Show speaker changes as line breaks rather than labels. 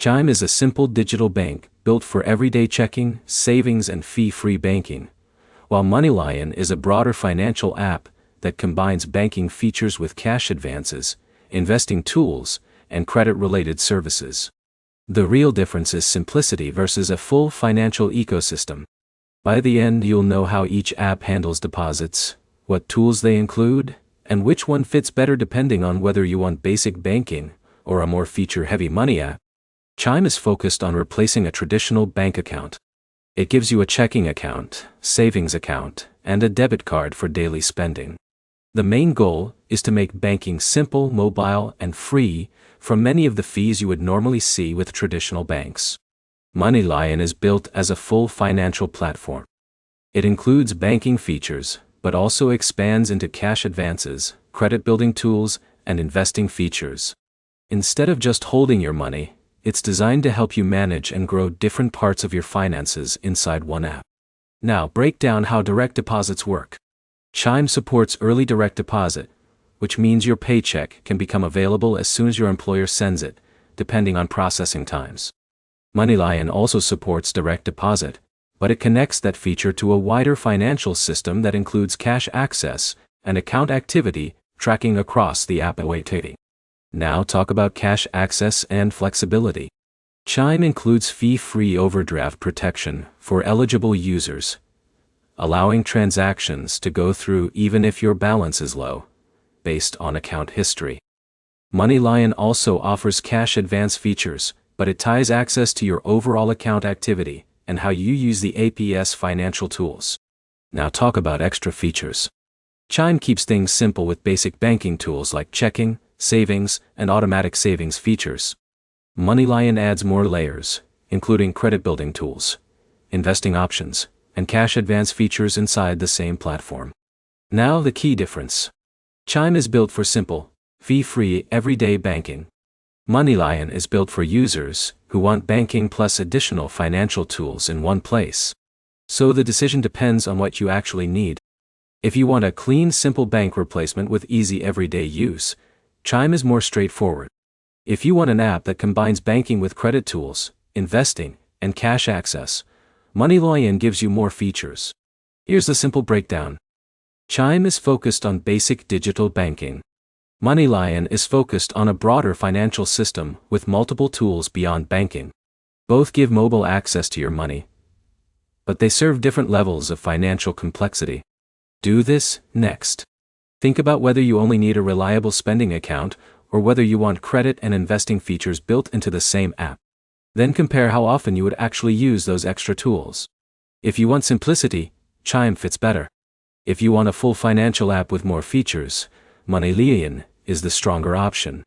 Chime is a simple digital bank built for everyday checking, savings, and fee-free banking, while MoneyLion is a broader financial app that combines banking features with cash advances, investing tools, and credit-related services. The real difference is simplicity versus a full financial ecosystem. By the end, you'll know how each app handles deposits, what tools they include, and which one fits better depending on whether you want basic banking or a more feature-heavy money app. Chime is focused on replacing a traditional bank account. It gives you a checking account, savings account, and a debit card for daily spending. The main goal is to make banking simple, mobile, and free from many of the fees you would normally see with traditional banks. MoneyLion is built as a full financial platform. It includes banking features, but also expands into cash advances, credit-building tools, and investing features. Instead of just holding your money, it's designed to help you manage and grow different parts of your finances inside one app. Now, break down how direct deposits work. Chime supports early direct deposit, which means your paycheck can become available as soon as your employer sends it, depending on processing times. MoneyLion also supports direct deposit, but it connects that feature to a wider financial system that includes cash access and account activity tracking across the app. Now talk about cash access and flexibility. Chime includes fee-free overdraft protection for eligible users, allowing transactions to go through even if your balance is low, based on account history. MoneyLion also offers cash advance features, but it ties access to your overall account activity and how you use the app's financial tools. Now talk about extra features. Chime keeps things simple with basic banking tools like checking, savings, and automatic savings features. MoneyLion adds more layers, including credit-building tools, investing options, and cash advance features inside the same platform. Now the key difference. Chime is built for simple, fee-free everyday banking. MoneyLion is built for users who want banking plus additional financial tools in one place. So the decision depends on what you actually need. If you want a clean, simple bank replacement with easy everyday use, Chime is more straightforward. If you want an app that combines banking with credit tools, investing, and cash access, MoneyLion gives you more features. Here's the simple breakdown. Chime is focused on basic digital banking. MoneyLion is focused on a broader financial system with multiple tools beyond banking. Both give mobile access to your money, but they serve different levels of financial complexity. Do this next. Think about whether you only need a reliable spending account or whether you want credit and investing features built into the same app. Then compare how often you would actually use those extra tools. If you want simplicity, Chime fits better. If you want a full financial app with more features, MoneyLion is the stronger option.